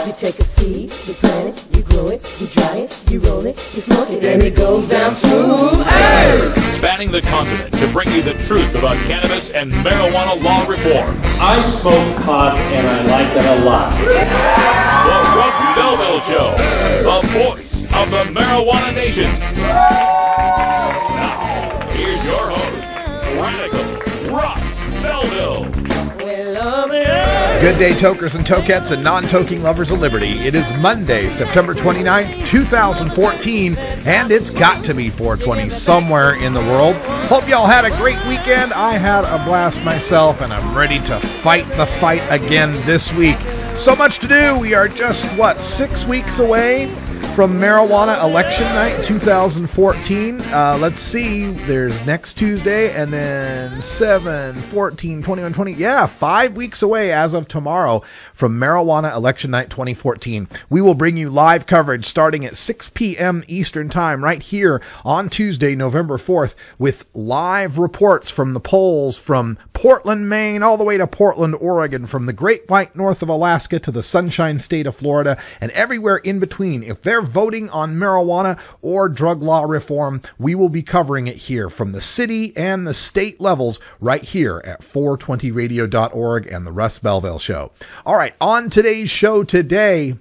You take a seed, you plant it, you grow it, you dry it, you roll it, you smoke it, and it goes down smooth. Hey! Spanning the continent to bring you the truth about cannabis and marijuana law reform. I smoke pot and I like it a lot. The Russ Belville Show, the voice of the marijuana nation. Now, here's your host, Radical Russ Belville. Good day, tokers and tokettes and non-toking lovers of liberty. It is Monday, September 29th, 2014, and it's got to be 420 somewhere in the world. Hope y'all had a great weekend. I had a blast myself, and I'm ready to fight the fight again this week. So much to do. We are just, 6 weeks away from marijuana election night 2014. Let's see, there's next Tuesday and then 7, 14, 21, 20. Yeah, 5 weeks away as of tomorrow from marijuana election night 2014. We will bring you live coverage starting at 6 p.m. Eastern time right here on Tuesday, November 4th, with live reports from the polls from Portland, Maine, all the way to Portland, Oregon, from the Great White North of Alaska to the Sunshine State of Florida, and everywhere in between. If they're voting on marijuana or drug law reform, we will be covering it here from the city and the state levels right here at 420radio.org and the Russ Belville Show. All right, on today's show today,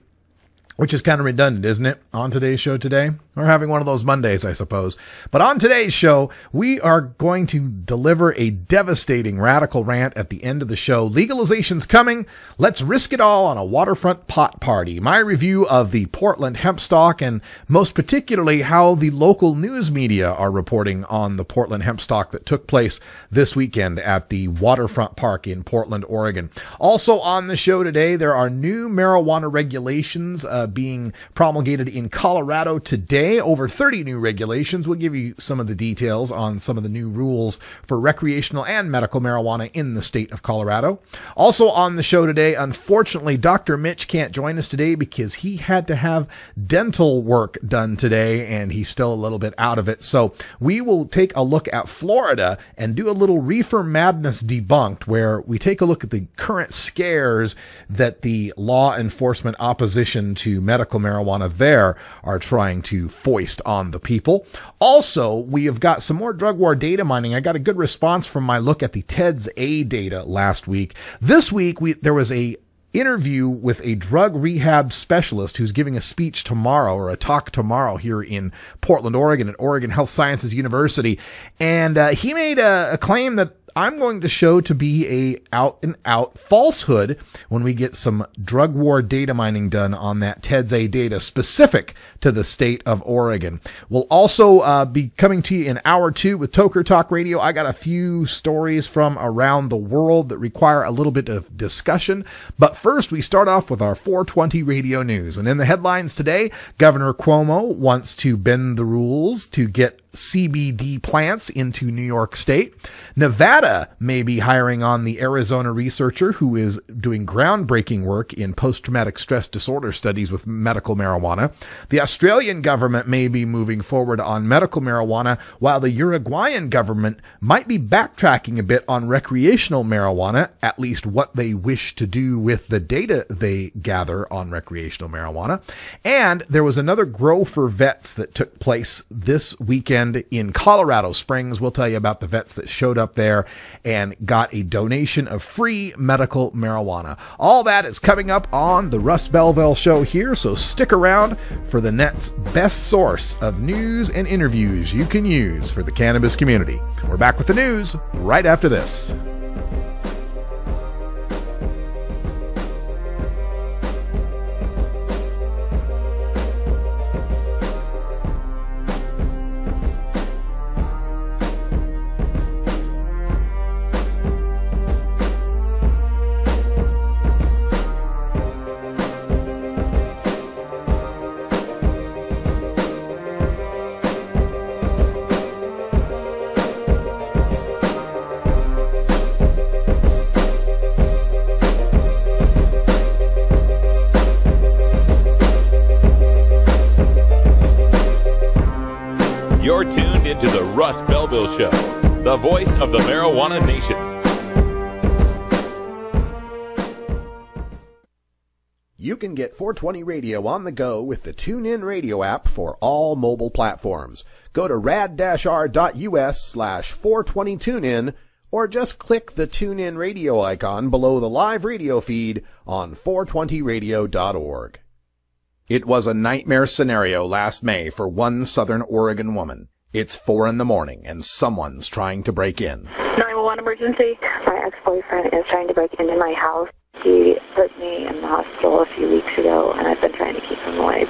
which is kind of redundant, isn't it? On today's show today, we're having one of those Mondays, I suppose. But on today's show, we are going to deliver a devastating radical rant at the end of the show. Legalization's coming. Let's risk it all on a waterfront pot party. My review of the Portland hemp stock, and most particularly how the local news media are reporting on the Portland hemp stock that took place this weekend at the waterfront park in Portland, Oregon. Also on the show today, there are new marijuana regulations being promulgated in Colorado today. Over 30 new regulations. We'll give you some of the details on some of the new rules for recreational and medical marijuana in the state of Colorado. Also on the show today, unfortunately, Dr. Mitch can't join us today because he had to have dental work done today and he's still a little bit out of it. So we will take a look at Florida and do a little reefer madness debunked, where we take a look at the current scares that the law enforcement opposition to medical marijuana there are trying to foist on the people. Also, we have got some more drug war data mining. I got a good response from my look at the TEDS A data last week. This week, there was a interview with a drug rehab specialist who's giving a speech tomorrow, or a talk tomorrow, here in Portland, Oregon at Oregon Health Sciences University. And he made a claim that I'm going to show to be a out and out falsehood when we get some drug war data mining done on that TEDS A data specific to the state of Oregon. We'll also be coming to you in hour 2 with Toker Talk Radio. I got a few stories from around the world that require a little bit of discussion. But first, we start off with our 420 radio news. And in the headlines today, Governor Cuomo wants to bend the rules to get CBD plants into New York State. Nevada may be hiring on the Arizona researcher who is doing groundbreaking work in post-traumatic stress disorder studies with medical marijuana. The Australian government may be moving forward on medical marijuana, while the Uruguayan government might be backtracking a bit on recreational marijuana, at least what they wish to do with the data they gather on recreational marijuana. And there was another Grow for Vets that took place this weekend in Colorado Springs. We'll tell you about the vets that showed up there and got a donation of free medical marijuana. All that is coming up on the Russ Belville Show here, so stick around for the net's best source of news and interviews you can use for the cannabis community. We're back with the news right after this. You're tuned into the Russ Belville Show, the voice of the marijuana nation. You can get 420 Radio on the go with the TuneIn Radio app for all mobile platforms. Go to rad-r.us/420tunein or just click the TuneIn Radio icon below the live radio feed on 420radio.org. It was a nightmare scenario last May for one Southern Oregon woman. It's 4 a.m. and someone's trying to break in. 911 emergency. My ex-boyfriend is trying to break into my house. He put me in the hospital a few weeks ago, and I've been trying to keep him away.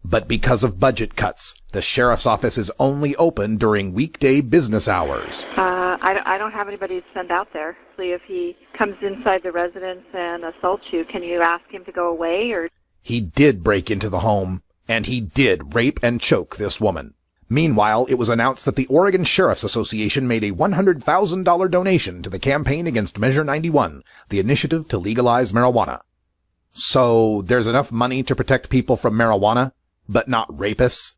But because of budget cuts, the sheriff's office is only open during weekday business hours. I don't have anybody to send out there. See, if he comes inside the residence and assaults you, can you ask him to go away? Or he did break into the home, and he did rape and choke this woman. Meanwhile, it was announced that the Oregon Sheriff's Association made a $100,000 donation to the campaign against Measure 91, the initiative to legalize marijuana. So there's enough money to protect people from marijuana, but not rapists?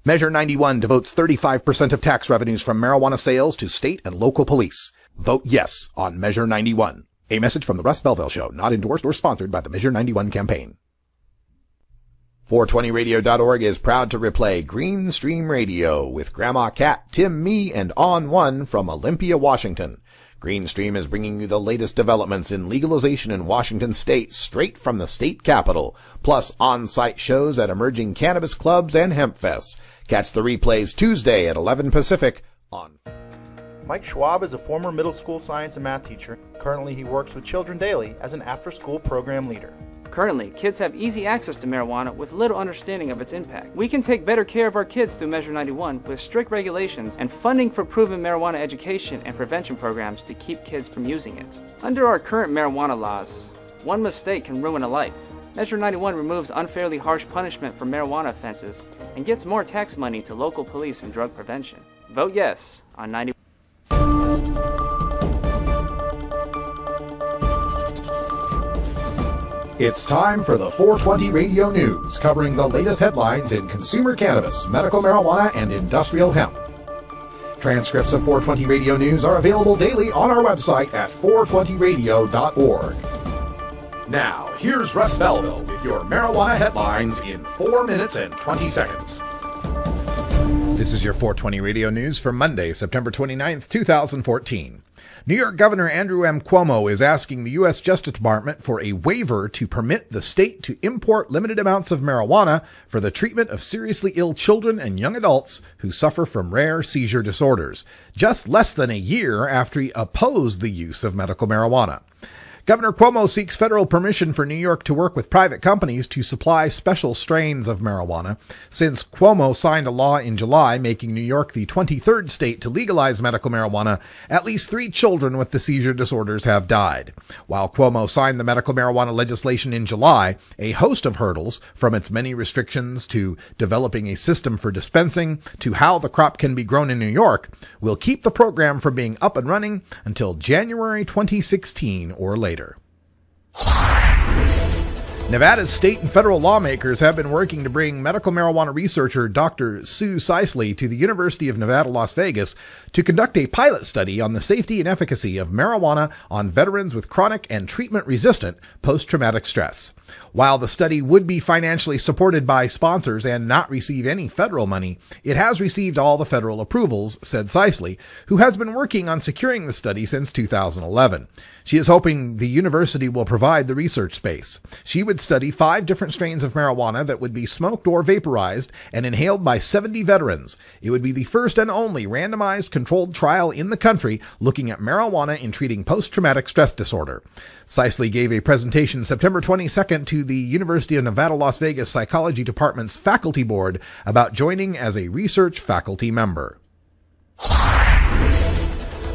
Measure 91 devotes 35% of tax revenues from marijuana sales to state and local police. Vote yes on Measure 91. A message from the Russ Belville Show, not endorsed or sponsored by the Measure 91 campaign. 420radio.org is proud to replay Green Stream Radio with Grandma Cat, Tim, me, and On One from Olympia, Washington. Green Stream is bringing you the latest developments in legalization in Washington state straight from the state capitol, plus on-site shows at emerging cannabis clubs and hemp fests. Catch the replays Tuesday at 11 Pacific on... Mike Schwab is a former middle school science and math teacher. Currently, he works with children daily as an after-school program leader. Currently, kids have easy access to marijuana with little understanding of its impact. We can take better care of our kids through Measure 91 with strict regulations and funding for proven marijuana education and prevention programs to keep kids from using it. Under our current marijuana laws, one mistake can ruin a life. Measure 91 removes unfairly harsh punishment for marijuana offenses and gets more tax money to local police and drug prevention. Vote yes on 91. It's time for the 420 Radio News, covering the latest headlines in consumer cannabis, medical marijuana, and industrial hemp. Transcripts of 420 Radio News are available daily on our website at 420radio.org. Now, here's Russ Belville with your marijuana headlines in 4 minutes and 20 seconds. This is your 420 Radio News for Monday, September 29th, 2014. New York Governor Andrew M. Cuomo is asking the U.S. Justice Department for a waiver to permit the state to import limited amounts of marijuana for the treatment of seriously ill children and young adults who suffer from rare seizure disorders, just less than a year after he opposed the use of medical marijuana. Governor Cuomo seeks federal permission for New York to work with private companies to supply special strains of marijuana, since Cuomo signed a law in July making New York the 23rd state to legalize medical marijuana. At least 3 children with the seizure disorders have died. While Cuomo signed the medical marijuana legislation in July, a host of hurdles, from its many restrictions to developing a system for dispensing to how the crop can be grown in New York, will keep the program from being up and running until January 2016 or later. Nevada's state and federal lawmakers have been working to bring medical marijuana researcher Dr. Sue Sisley to the University of Nevada, Las Vegas to conduct a pilot study on the safety and efficacy of marijuana on veterans with chronic and treatment-resistant post-traumatic stress. While the study would be financially supported by sponsors and not receive any federal money, it has received all the federal approvals, said Sisley, who has been working on securing the study since 2011. She is hoping the university will provide the research space. She would study 5 different strains of marijuana that would be smoked or vaporized and inhaled by 70 veterans. It would be the first and only randomized controlled trial in the country looking at marijuana in treating post-traumatic stress disorder. Sisley gave a presentation September 22nd to the University of Nevada, Las Vegas Psychology Department's faculty board about joining as a research faculty member.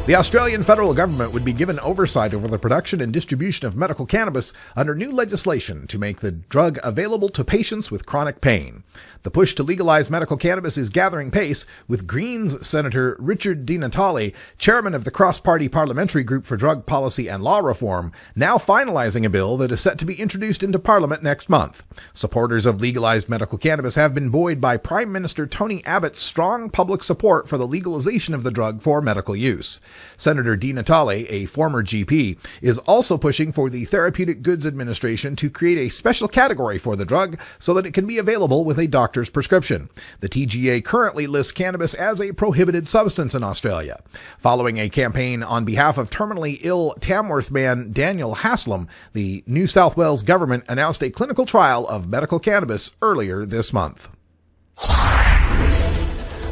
The Australian federal government would be given oversight over the production and distribution of medical cannabis under new legislation to make the drug available to patients with chronic pain. The push to legalize medical cannabis is gathering pace, with Greens Senator Richard DiNatale, chairman of the cross-party parliamentary group for drug policy and law reform, now finalizing a bill that is set to be introduced into Parliament next month. Supporters of legalized medical cannabis have been buoyed by Prime Minister Tony Abbott's strong public support for the legalization of the drug for medical use. Senator DiNatale, a former GP, is also pushing for the Therapeutic Goods Administration to create a special category for the drug so that it can be available with a doctor's prescription. The TGA currently lists cannabis as a prohibited substance in Australia. Following a campaign on behalf of terminally ill Tamworth man Daniel Haslam, the New South Wales government announced a clinical trial of medical cannabis earlier this month.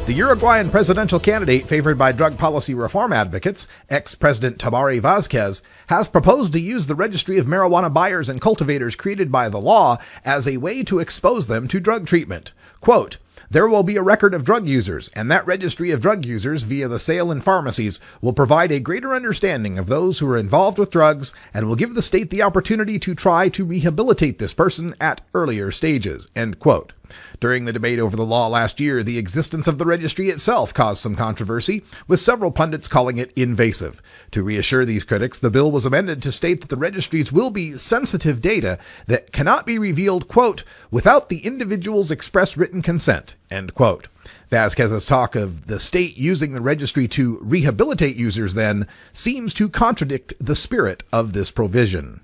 The Uruguayan presidential candidate favored by drug policy reform advocates, ex-President Tabaré Vázquez, has proposed to use the registry of marijuana buyers and cultivators created by the law as a way to expose them to drug treatment. Quote, "There will be a record of drug users, and that registry of drug users via the sale in pharmacies will provide a greater understanding of those who are involved with drugs and will give the state the opportunity to try to rehabilitate this person at earlier stages." End quote. During the debate over the law last year, the existence of the registry itself caused some controversy, with several pundits calling it invasive. To reassure these critics, the bill was amended to state that the registries will be sensitive data that cannot be revealed, quote, "without the individual's express written consent," end quote. Vázquez's talk of the state using the registry to rehabilitate users, then, seems to contradict the spirit of this provision.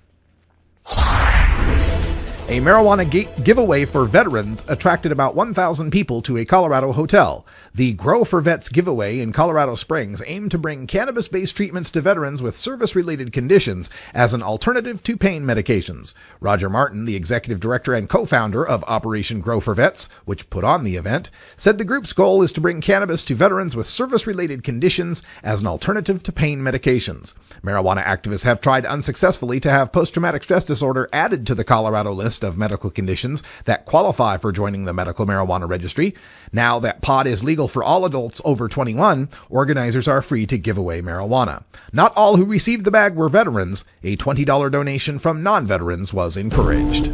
A marijuana giveaway for veterans attracted about 1,000 people to a Colorado hotel. The Grow for Vets giveaway in Colorado Springs aimed to bring cannabis-based treatments to veterans with service-related conditions as an alternative to pain medications. Roger Martin, the executive director and co-founder of Operation Grow for Vets, which put on the event, said the group's goal is to bring cannabis to veterans with service-related conditions as an alternative to pain medications. Marijuana activists have tried unsuccessfully to have post-traumatic stress disorder added to the Colorado list of medical conditions that qualify for joining the medical marijuana registry. Now that pot is legal for all adults over 21, organizers are free to give away marijuana. Not all who received the bag were veterans. A $20 donation from non-veterans was encouraged.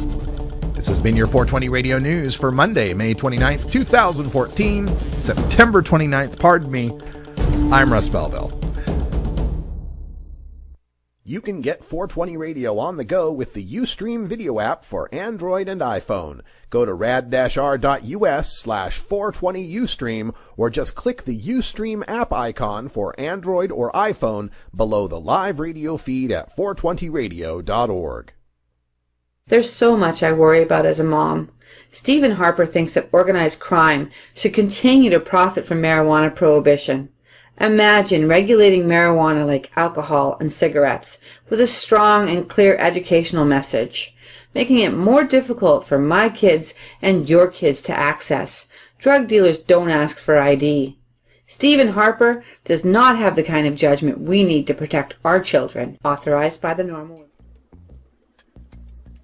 This has been your 420 Radio News for Monday, May 29th, 2014, September 29th, pardon me. I'm Russ Belville. You can get 420 Radio on the go with the Ustream video app for Android and iPhone. Go to rad-r.us/420Ustream or just click the Ustream app icon for Android or iPhone below the live radio feed at 420radio.org. There's so much I worry about as a mom. Stephen Harper thinks that organized crime should continue to profit from marijuana prohibition. Imagine regulating marijuana like alcohol and cigarettes with a strong and clear educational message, making it more difficult for my kids and your kids to access. Drug dealers don't ask for ID. Stephen Harper does not have the kind of judgment we need to protect our children, authorized by the normal.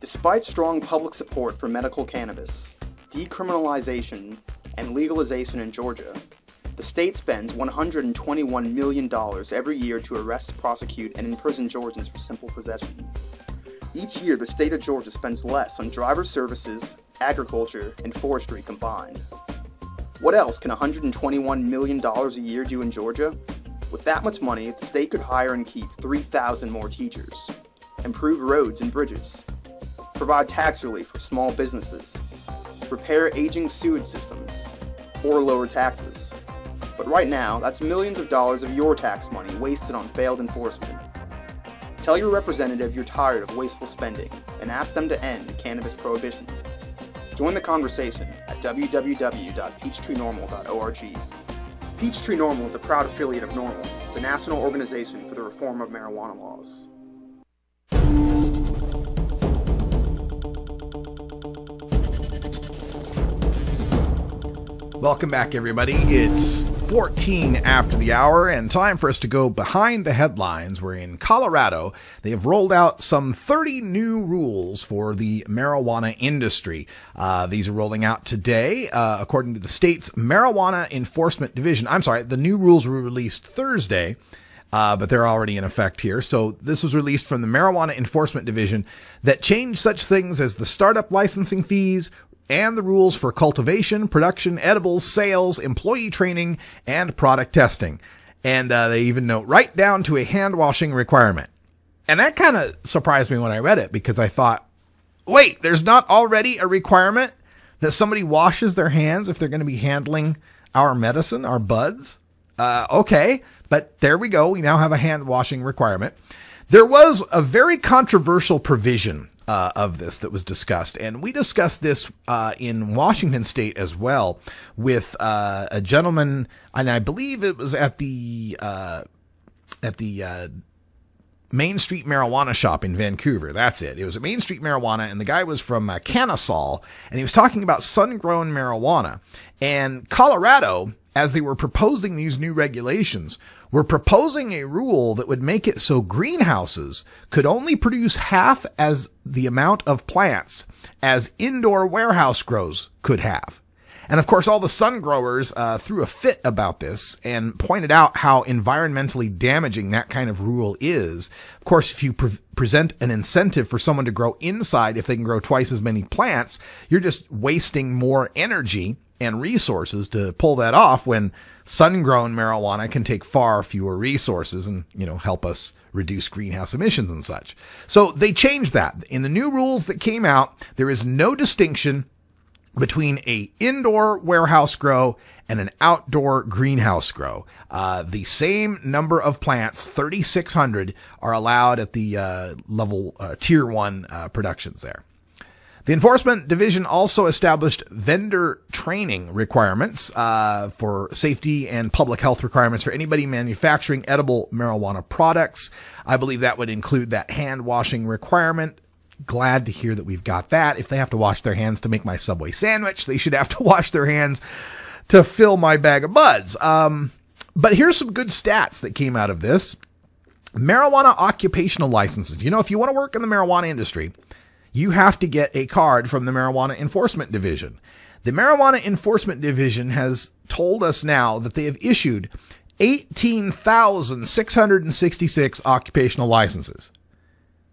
Despite strong public support for medical cannabis, decriminalization, and legalization in Georgia, the state spends $121 million every year to arrest, prosecute, and imprison Georgians for simple possession. Each year, the state of Georgia spends less on driver services, agriculture, and forestry combined. What else can $121 million a year do in Georgia? With that much money, the state could hire and keep 3,000 more teachers, improve roads and bridges, provide tax relief for small businesses, repair aging sewage systems, or lower taxes. But right now, that's millions of dollars of your tax money wasted on failed enforcement. Tell your representative you're tired of wasteful spending and ask them to end cannabis prohibition. Join the conversation at www.peachtreenormal.org. Peachtree Normal is a proud affiliate of NORML, the National Organization for the Reform of Marijuana Laws. Welcome back, everybody. It's 14 after the hour and time for us to go behind the headlines. We're in Colorado. They have rolled out some 30 new rules for the marijuana industry. These are rolling out today, according to the state's Marijuana Enforcement Division. I'm sorry, the new rules were released Thursday, but they're already in effect here. So this was released from the Marijuana Enforcement Division that changed such things as the startup licensing fees, and the rules for cultivation, production, edibles, sales, employee training, and product testing. And they even note right down to a hand washing requirement. And that kind of surprised me when I read it, because I thought, wait, there's not already a requirement that somebody washes their hands if they're going to be handling our medicine, our buds? Okay, but there we go. We now have a hand washing requirement. There was a very controversial provision of this that was discussed, and we discussed this in Washington State as well with a gentleman, and I believe it was at the Main Street Marijuana Shop in Vancouver. That's it. It was a Main Street Marijuana, and the guy was from Kennesaw, and he was talking about sun-grown marijuana. And Colorado, as they were proposing these new regulations, were proposing a rule that would make it so greenhouses could only produce half as the amount of plants as indoor warehouse grows could have. And of course, all the sun growers threw a fit about this and pointed out how environmentally damaging that kind of rule is. Of course, if you present an incentive for someone to grow inside, if they can grow twice as many plants, you're just wasting more energy and resources to pull that off, when sun-grown marijuana can take far fewer resources and, help us reduce greenhouse emissions and such. So they changed that. In the new rules that came out, there is no distinction between a indoor warehouse grow and an outdoor greenhouse grow. The same number of plants, 3,600, are allowed at the level tier 1 productions there. The Enforcement Division also established vendor training requirements for safety and public health requirements for anybody manufacturing edible marijuana products. I believe that would include that hand washing requirement. Glad to hear that we've got that. If they have to wash their hands to make my Subway sandwich, they should have to wash their hands to fill my bag of buds. But here's some good stats that came out of this. Marijuana occupational licenses. If you want to work in the marijuana industry, you have to get a card from the Marijuana Enforcement Division. The Marijuana Enforcement Division has told us now that they have issued 18,666 occupational licenses.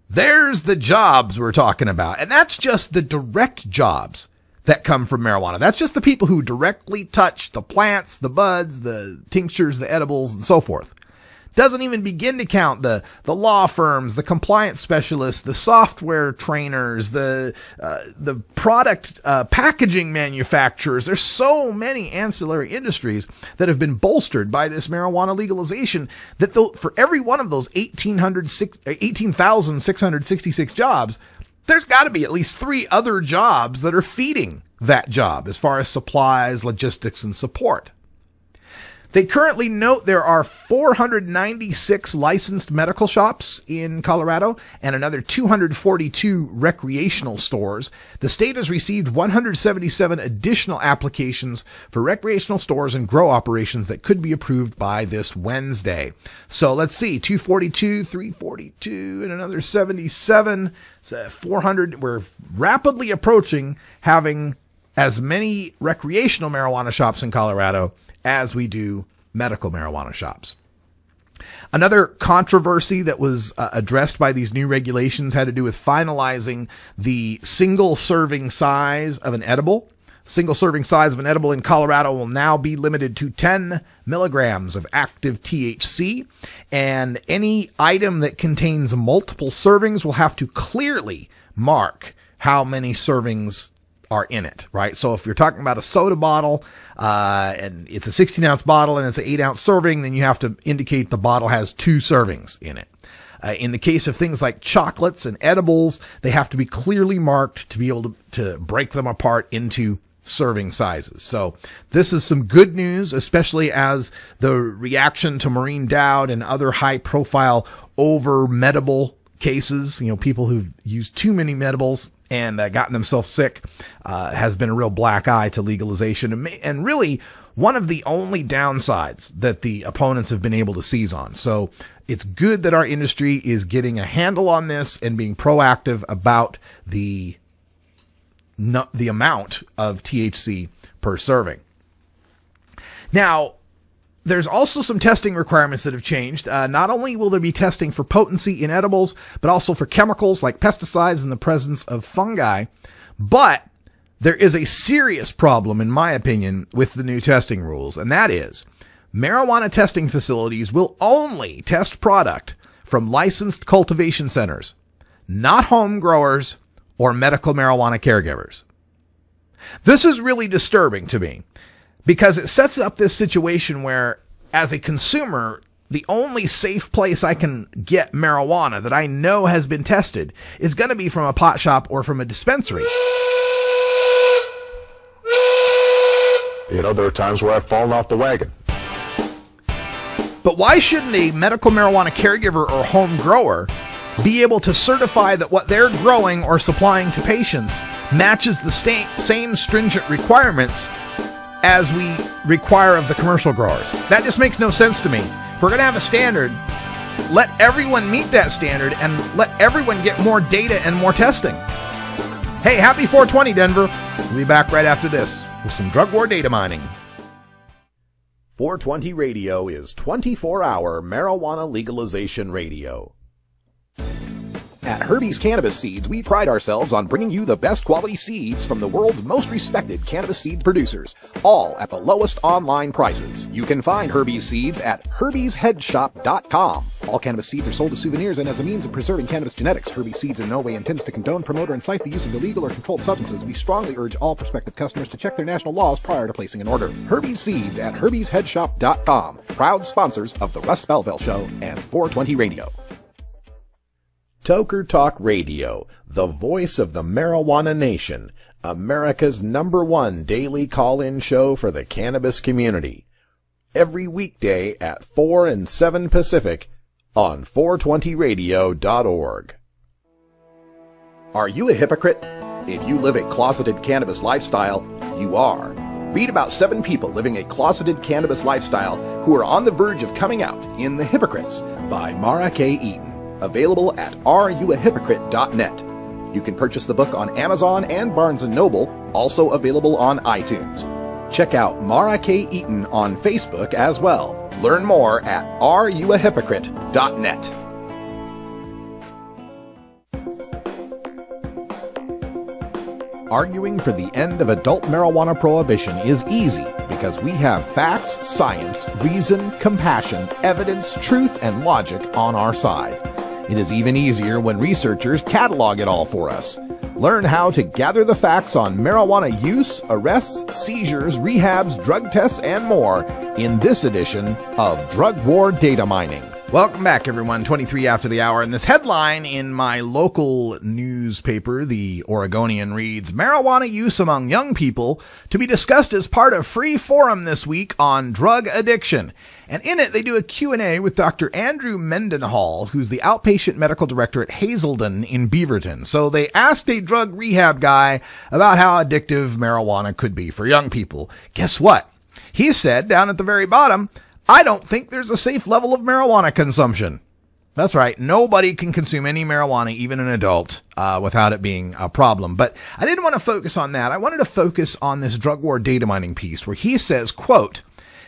There's the jobs we're talking about. And that's just the direct jobs that come from marijuana. That's just the people who directly touch the plants, the buds, the tinctures, the edibles, and so forth. Doesn't even begin to count the law firms, the compliance specialists, the software trainers, the product packaging manufacturers. There's so many ancillary industries that have been bolstered by this marijuana legalization that for every one of those 18,666 jobs, there's got to be at least 3 other jobs that are feeding that job as far as supplies, logistics, and support. They currently note there are 496 licensed medical shops in Colorado and another 242 recreational stores. The state has received 177 additional applications for recreational stores and grow operations that could be approved by this Wednesday. So let's see, 242, 342, and another 77. It's 400. We're rapidly approaching having as many recreational marijuana shops in Colorado as we do medical marijuana shops. Another controversy that was addressed by these new regulations had to do with finalizing the single serving size of an edible. Single serving size of an edible in Colorado will now be limited to 10 milligrams of active THC, and any item that contains multiple servings will have to clearly mark how many servings are in it, right? So if you're talking about a soda bottle and it's a 16-ounce bottle and it's an 8-ounce serving, then you have to indicate the bottle has 2 servings in it. In the case of things like chocolates and edibles, they have to be clearly marked to be able to break them apart into serving sizes. So this is some good news, especially as the reaction to Maureen Dowd and other high-profile over-medible cases, people who've used too many medibles and gotten themselves sick, has been a real black eye to legalization, and really one of the only downsides that the opponents have been able to seize on. So it's good that our industry is getting a handle on this and being proactive about the amount of THC per serving. Now, there's also some testing requirements that have changed. Not only will there be testing for potency in edibles, but also for chemicals like pesticides in the presence of fungi. But There is a serious problem, in my opinion, with the new testing rules, and that is marijuana testing facilities will only test product from licensed cultivation centers, not home growers or medical marijuana caregivers. This is really disturbing to me because it sets up this situation where, as a consumer, the only safe place I can get marijuana that I know has been tested is going to be from a pot shop or from a dispensary. You know, there are times where I've fallen off the wagon. But why shouldn't a medical marijuana caregiver or home grower be able to certify that what they're growing or supplying to patients matches the same stringent requirements as we require of the commercial growers? That just makes no sense to me. If we're going to have a standard, let everyone meet that standard and let everyone get more data and more testing. Hey, happy 420, Denver. We'll be back right after this with some drug war data mining. 420 Radio is 24-hour marijuana legalization radio. At Herbie's Cannabis Seeds, we pride ourselves on bringing you the best quality seeds from the world's most respected cannabis seed producers, all at the lowest online prices. You can find Herbie's Seeds at herbiesheadshop.com. All cannabis seeds are sold as souvenirs and as a means of preserving cannabis genetics. Herbie's Seeds in no way intends to condone, promote, or incite the use of illegal or controlled substances. We strongly urge all prospective customers to check their national laws prior to placing an order. Herbie's Seeds at herbiesheadshop.com. Proud sponsors of the Russ Belville Show and 420 Radio. Toker Talk Radio, the voice of the marijuana nation, America's #1 daily call-in show for the cannabis community. Every weekday at 4 and 7 Pacific on 420radio.org. Are you a hypocrite? If you live a closeted cannabis lifestyle, you are. Read about 7 people living a closeted cannabis lifestyle who are on the verge of coming out in The Hypocrites by Mara K. Eaton. Available at areyouahypocrite.net. You can purchase the book on Amazon and Barnes & Noble, also available on iTunes. Check out Mara K. Eaton on Facebook as well. Learn more at areyouahypocrite.net. Arguing for the end of adult marijuana prohibition is easy because we have facts, science, reason, compassion, evidence, truth, and logic on our side. It is even easier when researchers catalog it all for us. Learn how to gather the facts on marijuana use, arrests, seizures, rehabs, drug tests, and more in this edition of Drug War Data Mining. Welcome back, everyone. 23 after the hour. And this headline in my local newspaper, the Oregonian, reads, "Marijuana use among young people to be discussed as part of free forum this week on drug addiction." And in it, they do a Q&A with Dr. Andrew Mendenhall, who's the outpatient medical director at Hazelden in Beaverton. So they asked a drug rehab guy about how addictive marijuana could be for young people. Guess what? He said down at the very bottom, "I don't think there's a safe level of marijuana consumption." That's right. Nobody can consume any marijuana, even an adult, without it being a problem. But I didn't want to focus on that. I wanted to focus on this drug war data mining piece where he says, quote,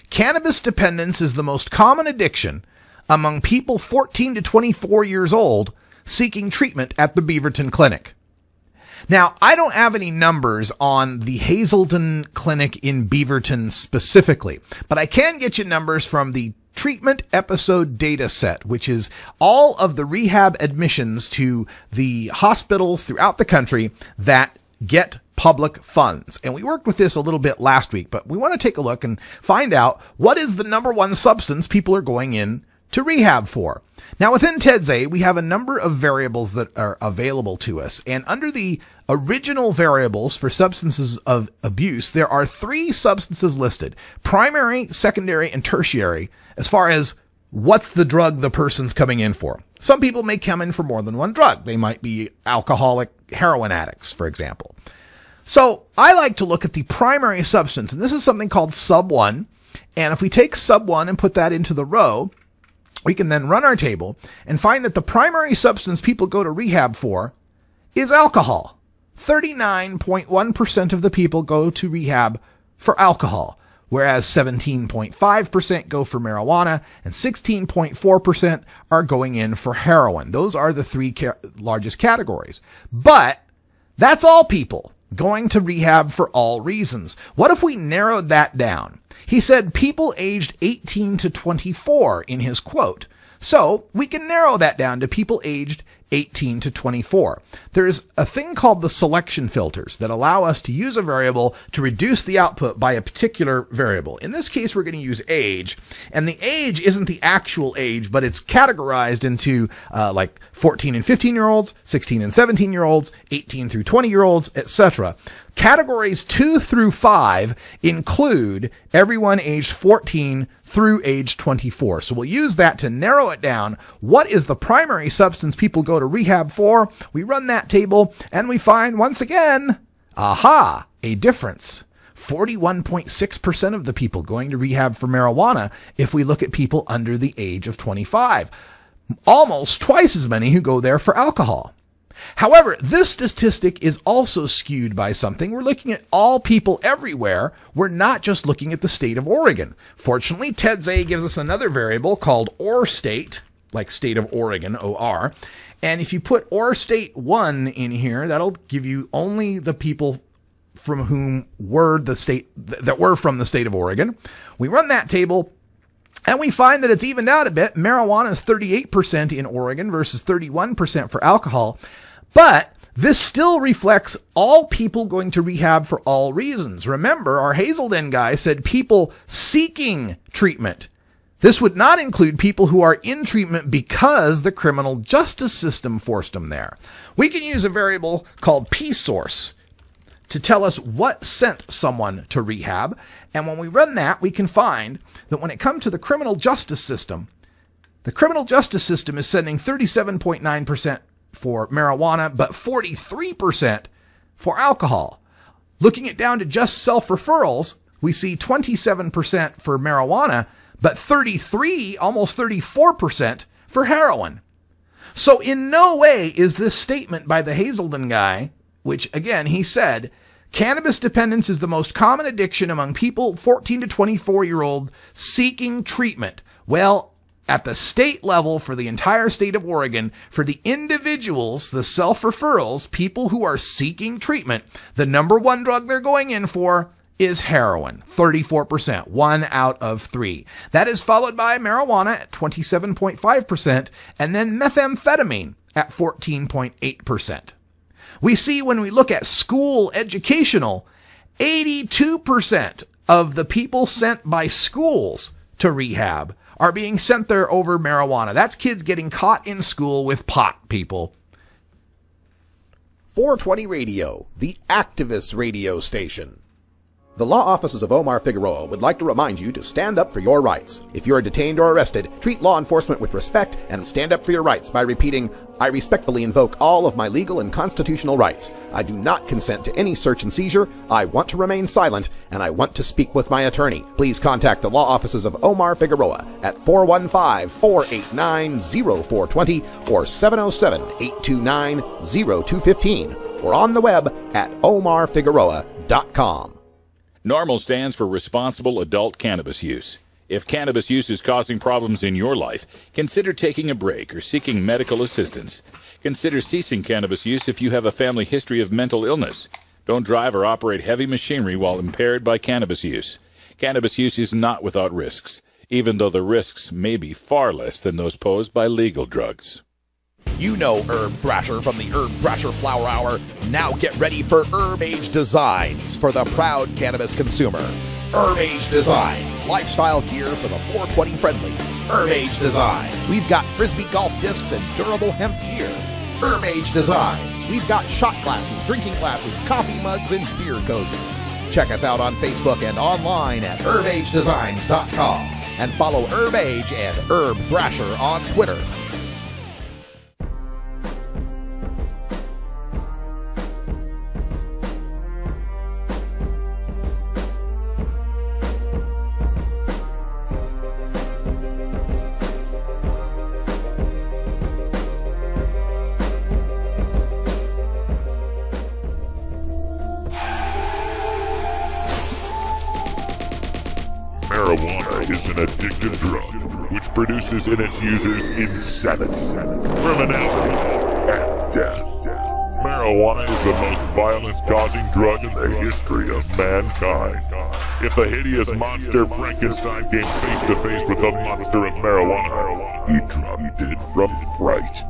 "Cannabis dependence is the most common addiction among people 14 to 24 years old seeking treatment at the Beaverton Clinic." Now, I don't have any numbers on the Hazelden Clinic in Beaverton specifically, but I can get you numbers from the treatment episode data set, which is all of the rehab admissions to the hospitals throughout the country that get public funds. And we worked with this a little bit last week, but we want to take a look and find out what is the #1 substance people are going in to rehab for. Now, within TEDS-A, we have a number of variables that are available to us. And under the original variables for substances of abuse, there are 3 substances listed: primary, secondary, and tertiary, as far as what's the drug the person's coming in for. Some people may come in for more than one drug. They might be alcoholic heroin addicts, for example. So I like to look at the primary substance, and this is something called sub 1. And if we take sub 1 and put that into the row, we can then run our table and find that the primary substance people go to rehab for is alcohol. 39.1% of the people go to rehab for alcohol, whereas 17.5% go for marijuana and 16.4% are going in for heroin. Those are the 3 largest categories. But that's all people. going to rehab for all reasons. What if we narrowed that down? He said people aged 18 to 24 in his quote. So we can narrow that down to people aged 18 to 24. There's a thing called the selection filters that allow us to use a variable to reduce the output by a particular variable. In this case, we're going to use age, and the age isn't the actual age, but it's categorized into like 14 and 15-year-olds, 16 and 17-year-olds, 18 through 20-year-olds, etc. Categories 2 through 5 include everyone aged 14 through age 24. So we'll use that to narrow it down. What is the primary substance people go to rehab for? We run that table and we find, once again, aha, a difference. 41.6% of the people going to rehab for marijuana if we look at people under the age of 25. Almost twice as many who go there for alcohol. However, this statistic is also skewed by something. We're looking at all people everywhere. We're not just looking at the state of Oregon. Fortunately, Ted Zay gives us another variable called OR state, like state of Oregon, OR. And if you put OR state 1 in here, that'll give you only the people from whom were the state that were from the state of Oregon. We run that table and we find that it's evened out a bit. Marijuana is 38% in Oregon versus 31% for alcohol. But this still reflects all people going to rehab for all reasons. Remember, our Hazelden guy said people seeking treatment. This would not include people who are in treatment because the criminal justice system forced them there. We can use a variable called p-source to tell us what sent someone to rehab. And when we run that, we can find that when it comes to the criminal justice system is sending 37.9% for marijuana, but 43% for alcohol. Looking it down to just self-referrals, we see 27% for marijuana, but 33, almost 34% for heroin. So in no way is this statement by the Hazelden guy, which again, he said, cannabis dependence is the most common addiction among people 14 to 24-year-old seeking treatment. Well, at the state level for the entire state of Oregon, for the individuals, the self-referrals, people who are seeking treatment, the number one drug they're going in for is heroin, 34%, 1 out of 3. That is followed by marijuana at 27.5%, and then methamphetamine at 14.8%. We see when we look at school educational, 82% of the people sent by schools to rehab are being sent there over marijuana. That's kids getting caught in school with pot, people. 420 Radio, the activist radio station. The law offices of Omar Figueroa would like to remind you to stand up for your rights. If you are detained or arrested, treat law enforcement with respect and stand up for your rights by repeating, I respectfully invoke all of my legal and constitutional rights. I do not consent to any search and seizure. I want to remain silent, and I want to speak with my attorney. Please contact the law offices of Omar Figueroa at 415-489-0420 or 707-829-0215 or on the web at omarfigueroa.com. NORMAL stands for Responsible Adult Cannabis Use. If cannabis use is causing problems in your life, consider taking a break or seeking medical assistance. Consider ceasing cannabis use if you have a family history of mental illness. Don't drive or operate heavy machinery while impaired by cannabis use. Cannabis use is not without risks, even though the risks may be far less than those posed by legal drugs. You know Herb Thrasher from the Herb Thrasher Flower Hour. Now get ready for Herb Age Designs for the proud cannabis consumer. Herb Age Designs, lifestyle gear for the 420 friendly. Herb Age Designs, we've got frisbee golf discs and durable hemp gear. Herb Age Designs, we've got shot glasses, drinking glasses, coffee mugs, and beer cozies. Check us out on Facebook and online at herbagedesigns.com and follow Herb Age and Herb Thrasher on Twitter. Marijuana is an addictive drug which produces in its users insanity, criminality, and death. Marijuana is the most violence-causing drug in the history of mankind. If the hideous monster Frankenstein came face-to-face with the monster of marijuana, he dropped dead from fright.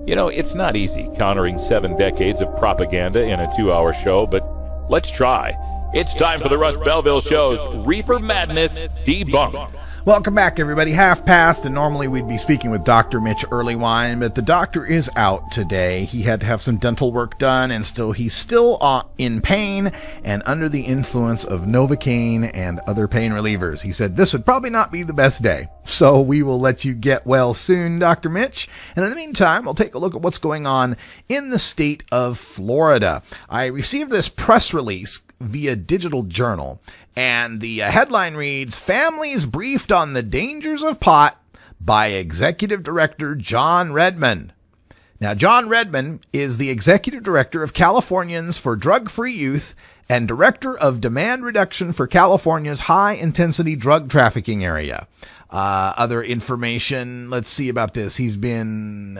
You know, it's not easy countering 7 decades of propaganda in a 2-hour show, but let's try. It's time for the Russ Belville Show's Reefer Madness Debunked. Welcome back, everybody. Half past, and normally we'd be speaking with Dr. Mitch Earlywine, but the doctor is out today. He had to have some dental work done, and he's still in pain and under the influence of Novocaine and other pain relievers. He said this would probably not be the best day. So we will let you get well soon, Dr. Mitch. And in the meantime, we'll take a look at what's going on in the state of Florida. I received this press release via Digital Journal, and the headline reads, "Families briefed on the dangers of pot by Executive Director John Redmond." Now, John Redmond is the Executive Director of Californians for Drug-Free Youth and Director of Demand Reduction for California's high-intensity drug trafficking area. Other information, let's see about this. He's been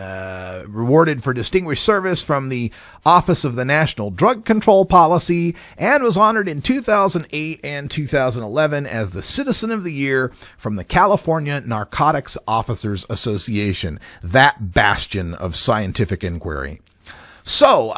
rewarded for distinguished service from the Office of the National Drug Control Policy and was honored in 2008 and 2011 as the Citizen of the Year from the California Narcotics Officers Association, that bastion of scientific inquiry. So,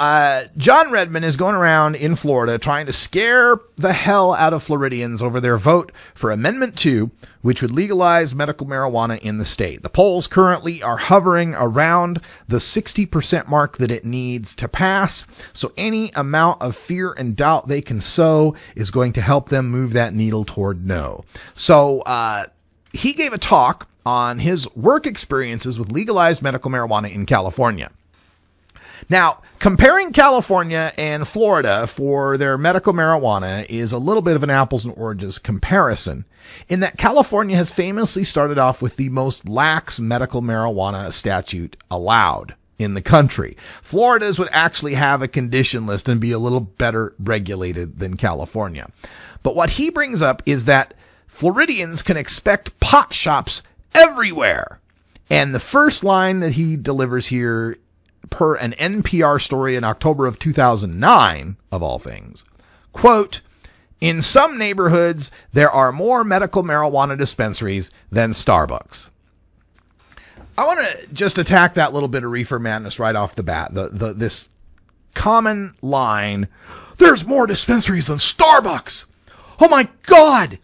John Redmond is going around in Florida trying to scare the hell out of Floridians over their vote for Amendment 2, which would legalize medical marijuana in the state. The polls currently are hovering around the 60% mark that it needs to pass. So any amount of fear and doubt they can sow is going to help them move that needle toward no. So, he gave a talk on his work experiences with legalized medical marijuana in California. Now, comparing California and Florida for their medical marijuana is a little bit of an apples and oranges comparison, in that California has famously started off with the most lax medical marijuana statute allowed in the country. Florida's would actually have a condition list and be a little better regulated than California. But what he brings up is that Floridians can expect pot shops everywhere. And the first line that he delivers here, per an NPR story in October of 2009, of all things, quote, "In some neighborhoods, there are more medical marijuana dispensaries than Starbucks." I want to just attack that little bit of reefer madness right off the bat. This common line, "There's more dispensaries than Starbucks." Oh my God!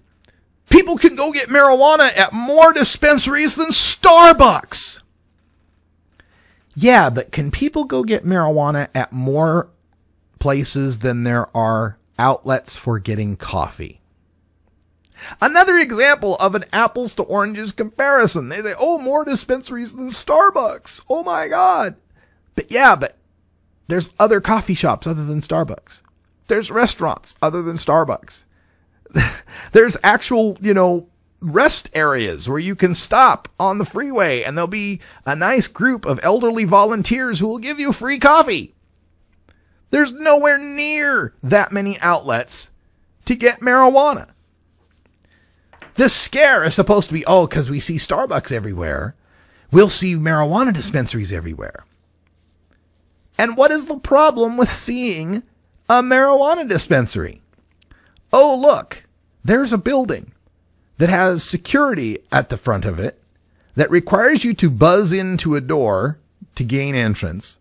People can go get marijuana at more dispensaries than Starbucks. Yeah, but can people go get marijuana at more places than there are outlets for getting coffee? Another example of an apples to oranges comparison. They say, oh, more dispensaries than Starbucks. Oh my God. But there's other coffee shops other than Starbucks. There's restaurants other than Starbucks. There's actual, rest areas where you can stop on the freeway and there'll be a nice group of elderly volunteers who will give you free coffee. There's nowhere near that many outlets to get marijuana. This scare is supposed to be, because we see Starbucks everywhere, we'll see marijuana dispensaries everywhere. And what is the problem with seeing a marijuana dispensary? Oh, look, there's a building that has security at the front of it that requires you to buzz into a door to gain entrance,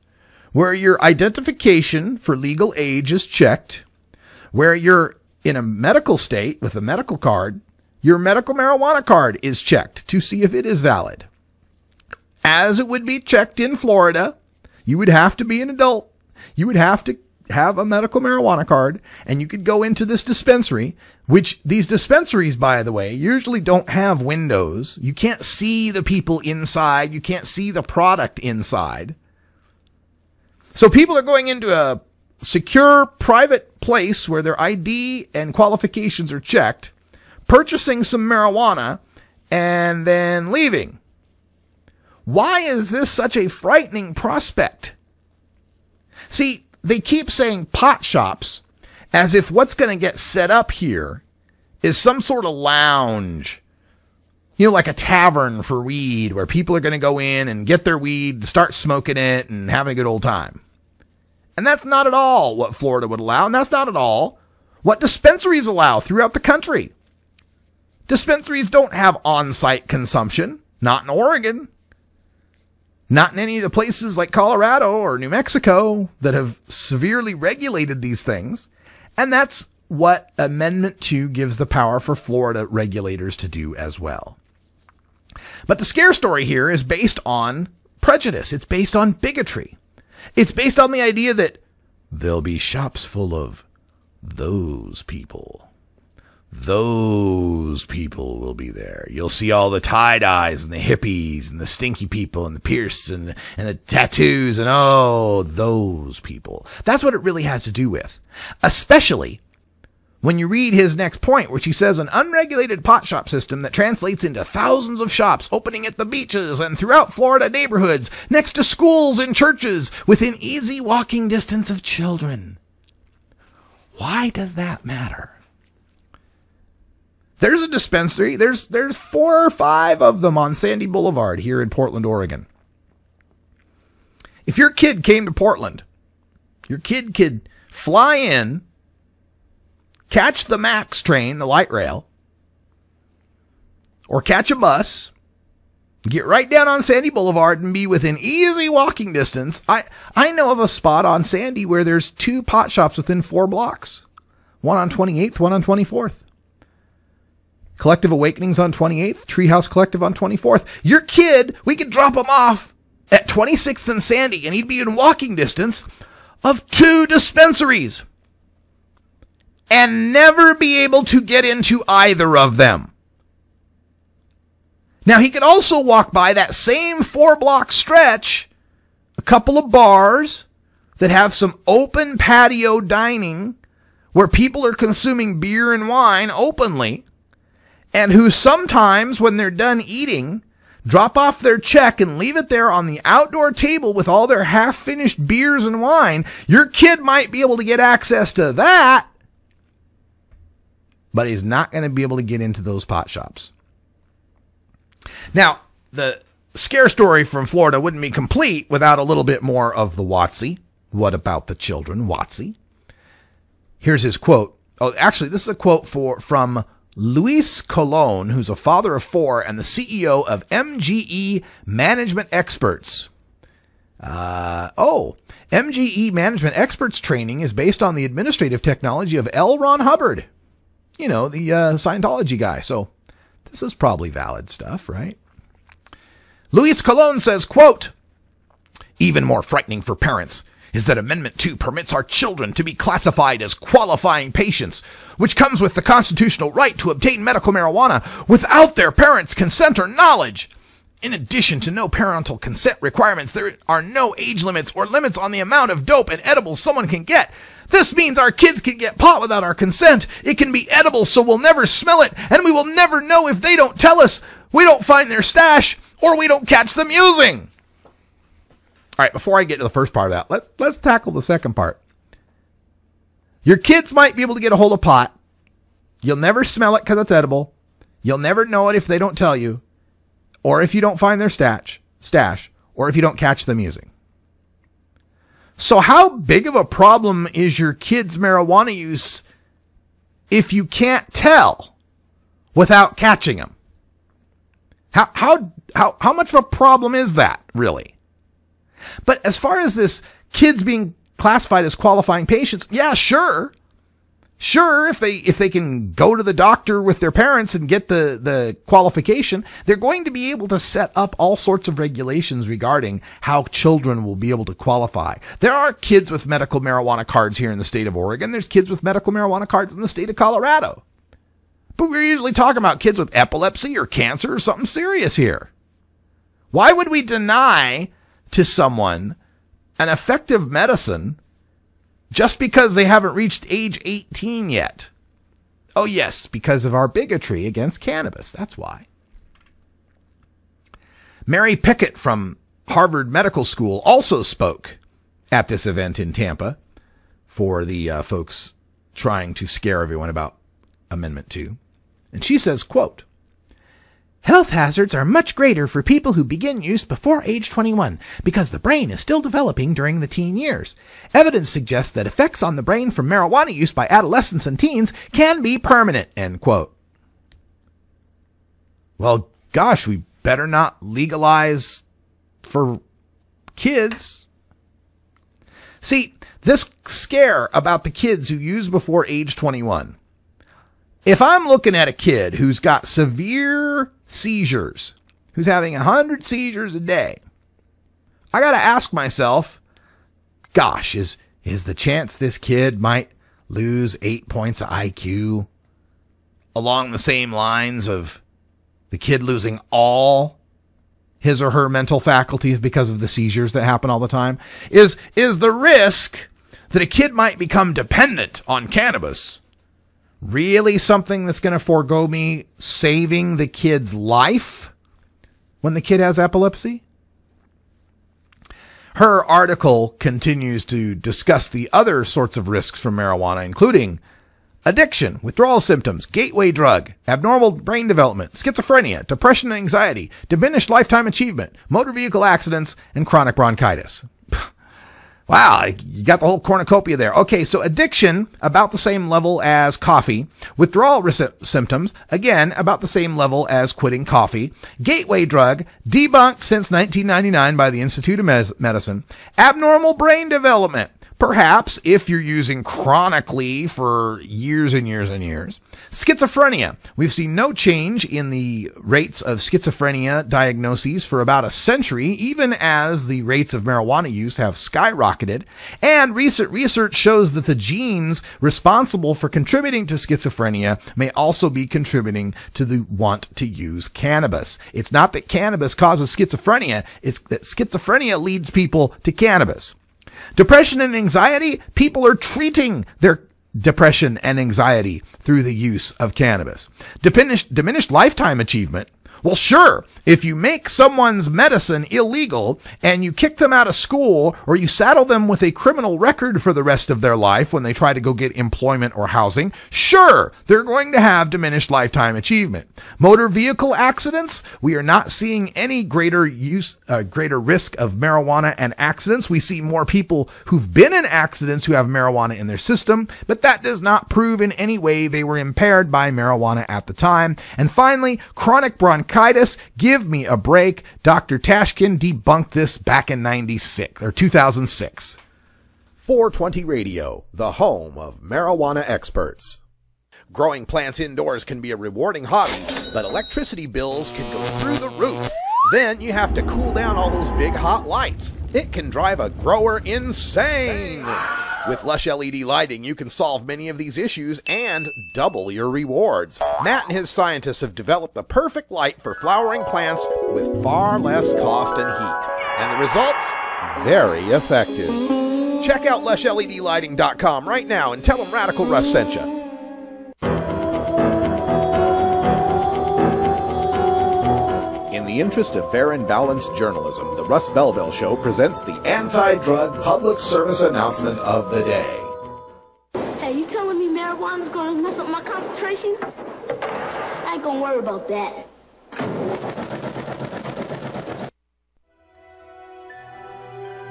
where your identification for legal age is checked, where you're in a medical state with a medical card, your medical marijuana card is checked to see if it is valid. As it would be checked in Florida, you would have to be an adult. You would have to have a medical marijuana card, and you could go into this dispensary, which these dispensaries, by the way, usually don't have windows. You can't see the people inside. You can't see the product inside. So people are going into a secure private place where their ID and qualifications are checked, purchasing some marijuana, and then leaving. Why is this such a frightening prospect? See, they keep saying pot shops as if what's going to get set up here is some sort of lounge like a tavern for weed where people are going to go in and get their weed, start smoking it, and having a good old time. And that's not at all what Florida would allow, and that's not at all what dispensaries allow throughout the country. Dispensaries don't have on-site consumption, not in Oregon, not in any of the places like Colorado or New Mexico that have severely regulated these things. And that's what Amendment 2 gives the power for Florida regulators to do as well. But the scare story here is based on prejudice. It's based on bigotry. It's based on the idea that there'll be shops full of those people. Those people will be there. You'll see all the tie-dyes and the hippies and the stinky people and the pierce and the tattoos and those people. That's what it really has to do with. Especially when you read his next point, which he says an unregulated pot shop system that translates into thousands of shops opening at the beaches and throughout Florida neighborhoods, next to schools and churches, within easy walking distance of children. Why does that matter? There's a dispensary. There's 4 or 5 of them on Sandy Boulevard here in Portland, Oregon. If your kid came to Portland, your kid could fly in, catch the MAX train, the light rail, or catch a bus, get right down on Sandy Boulevard and be within easy walking distance. I know of a spot on Sandy where there's 2 pot shops within 4 blocks. One on 28th, one on 24th. Collective Awakenings on 28th, Treehouse Collective on 24th. Your kid, we could drop him off at 26th and Sandy, and he'd be in walking distance of 2 dispensaries and never be able to get into either of them. Now, he could also walk by that same 4-block stretch, a couple of bars that have some open patio dining where people are consuming beer and wine openly, and who sometimes, when they're done eating, drop off their check and leave it there on the outdoor table with all their half-finished beers and wine. Your kid might be able to get access to that, but he's not going to be able to get into those pot shops. Now, the scare story from Florida wouldn't be complete without a little bit more of the WOTC. What about the children, WOTC? Here's his quote. Oh, actually, this is a quote from Luis Colon, who's a father of 4 and the CEO of MGE Management Experts. MGE Management Experts training is based on the administrative technology of L. Ron Hubbard. You know, the Scientology guy. So this is probably valid stuff, right? Luis Colon says, quote, even more frightening for parents is that Amendment 2 permits our children to be classified as qualifying patients, which comes with the constitutional right to obtain medical marijuana without their parents' consent or knowledge. In addition to no parental consent requirements, there are no age limits or limits on the amount of dope and edibles someone can get. This means our kids can get pot without our consent. It can be edible, so we'll never smell it, and we will never know if they don't tell us, we don't find their stash, or we don't catch them using. All right, before I get to the first part of that, let's tackle the second part. Your kids might be able to get a hold of pot. You'll never smell it because it's edible. You'll never know it if they don't tell you, or if you don't find their stash, or if you don't catch them using. So how big of a problem is your kids' marijuana use if you can't tell without catching them? How much of a problem is that, really? But as far as this kids being classified as qualifying patients, yeah, sure. Sure, if they can go to the doctor with their parents and get the qualification, they're going to be able to set up all sorts of regulations regarding how children will be able to qualify. There are kids with medical marijuana cards here in the state of Oregon. There's kids with medical marijuana cards in the state of Colorado. But we're usually talking about kids with epilepsy or cancer or something serious here. Why would we deny to someone an effective medicine just because they haven't reached age 18 yet? Oh, yes, because of our bigotry against cannabis. That's why. Mary Pickett from Harvard Medical School also spoke at this event in Tampa for the folks trying to scare everyone about Amendment 2. And she says, quote, Health hazards are much greater for people who begin use before age 21 because the brain is still developing during the teen years. Evidence suggests that effects on the brain from marijuana use by adolescents and teens can be permanent, end quote. Well, gosh, we better not legalize for kids. See, this scare about the kids who use before age 21. If I'm looking at a kid who's got severe seizures, who's having 100 seizures a day, I got to ask myself, gosh, is the chance this kid might lose 8 points of IQ along the same lines of the kid losing all his or her mental faculties because of the seizures that happen all the time? Is the risk that a kid might become dependent on cannabis really something that's going to forego me saving the kid's life when the kid has epilepsy? Her article continues to discuss the other sorts of risks from marijuana, including addiction, withdrawal symptoms, gateway drug, abnormal brain development, schizophrenia, depression and anxiety, diminished lifetime achievement, motor vehicle accidents, and chronic bronchitis. Wow, you got the whole cornucopia there. Okay, so addiction, about the same level as coffee. Withdrawal symptoms, again, about the same level as quitting coffee. Gateway drug, debunked since 1999 by the Institute of Medicine. Abnormal brain development, perhaps if you're using chronically for years and years and years. Schizophrenia. We've seen no change in the rates of schizophrenia diagnoses for about a century, even as the rates of marijuana use have skyrocketed. And recent research shows that the genes responsible for contributing to schizophrenia may also be contributing to the want to use cannabis. It's not that cannabis causes schizophrenia, it's that schizophrenia leads people to cannabis. Depression and anxiety, people are treating their depression and anxiety through the use of cannabis. Diminished lifetime achievement. Well, sure, if you make someone's medicine illegal and you kick them out of school or you saddle them with a criminal record for the rest of their life when they try to go get employment or housing, sure, they're going to have diminished lifetime achievement. Motor vehicle accidents, we are not seeing any greater risk of marijuana and accidents. We see more people who've been in accidents who have marijuana in their system, but that does not prove in any way they were impaired by marijuana at the time. And finally, chronic bronchitis. Give me a break. Dr. Tashkin debunked this back in 2006. 420 Radio, the home of marijuana experts. Growing plants indoors can be a rewarding hobby, but electricity bills can go through the roof. Then you have to cool down all those big hot lights. It can drive a grower insane. With Lush LED lighting, you can solve many of these issues and double your rewards. Matt and his scientists have developed the perfect light for flowering plants with far less cost and heat. And the results? Very effective. Check out LushLEDlighting.com right now and tell them Radical Russ sent you. In the interest of fair and balanced journalism, the Russ Belville Show presents the anti-drug public service announcement of the day. Hey, you telling me marijuana's gonna mess up my concentration? I ain't gonna worry about that.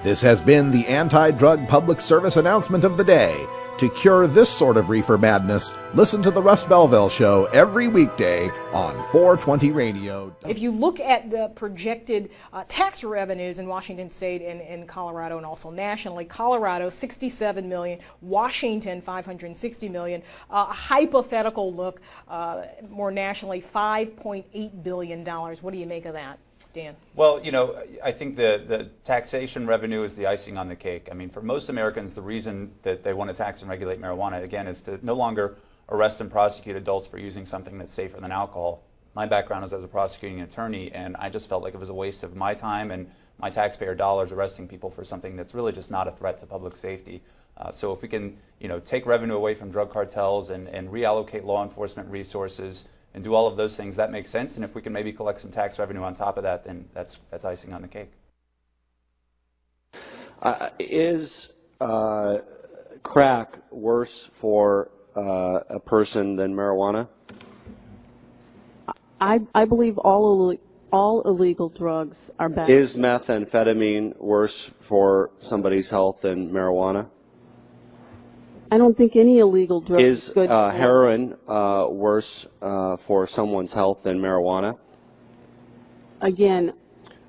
This has been the anti-drug public service announcement of the day. To cure this sort of reefer madness, listen to the Russ Belville Show every weekday on 420 Radio. If you look at the projected tax revenues in Washington State and in Colorado and also nationally, Colorado 67 million, Washington 560 million, a hypothetical look more nationally $5.8 billion. What do you make of that, Dan? Well, you know, I think the taxation revenue is the icing on the cake. I mean, for most Americans, the reason that they want to tax and regulate marijuana, again, is to no longer arrest and prosecute adults for using something that's safer than alcohol. My background is as a prosecuting attorney, and I just felt like it was a waste of my time and my taxpayer dollars arresting people for something that's really just not a threat to public safety. So if we can, you know, take revenue away from drug cartels and reallocate law enforcement resources and do all of those things, that makes sense. And if we can maybe collect some tax revenue on top of that, then that's icing on the cake. Is crack worse for a person than marijuana? I believe all illegal drugs are bad. Is methamphetamine worse for somebody's health than marijuana? I don't think any illegal drug is good. Heroin worse for someone's health than marijuana? Again,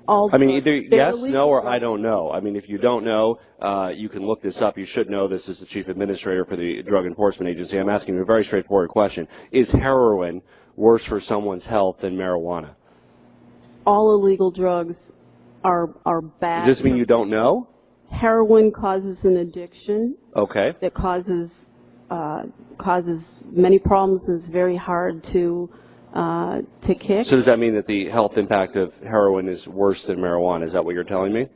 all I mean, either yes, illegal no, or drugs. I don't know. I mean, if you don't know, you can look this up. You should know this as the chief administrator for the Drug Enforcement Agency. I'm asking you a very straightforward question. Is heroin worse for someone's health than marijuana? All illegal drugs are bad. Does this mean you don't know? Heroin causes an addiction. Okay. That causes many problems. It's very hard to kick. So does that mean that the health impact of heroin is worse than marijuana? Is that what you're telling me?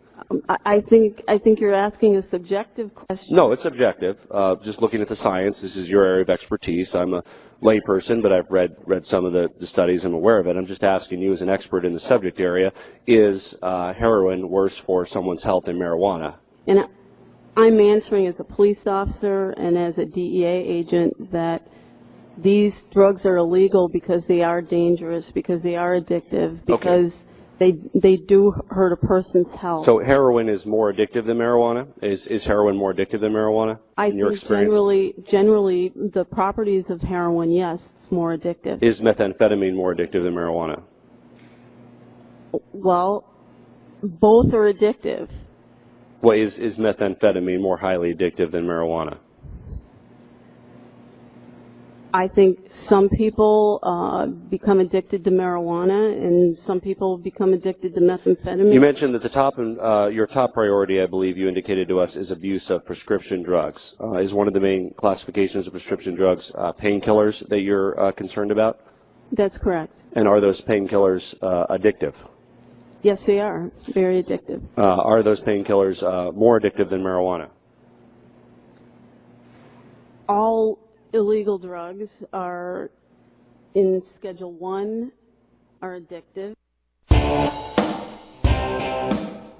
I think you're asking a subjective question. No, it's objective. Just looking at the science, this is your area of expertise. I'm a layperson, but I've read some of the studies. I'm aware of it. I'm just asking you as an expert in the subject area, is heroin worse for someone's health than marijuana? And I'm answering as a police officer and as a DEA agent that these drugs are illegal because they are dangerous, because they are addictive, because they do hurt a person's health. So heroin is more addictive than marijuana? Is heroin more addictive than marijuana in your experience? Generally, the properties of heroin, yes, it's more addictive. Is methamphetamine more addictive than marijuana? Well, both are addictive. Well, is methamphetamine more highly addictive than marijuana? I think some people become addicted to marijuana, and some people become addicted to methamphetamine. You mentioned that your top priority, I believe you indicated to us, is abuse of prescription drugs. Is one of the main classifications of prescription drugs painkillers that you're concerned about? That's correct. And are those painkillers addictive? Yes, they are. Very addictive. Are those painkillers more addictive than marijuana? All illegal drugs are in Schedule 1 are addictive.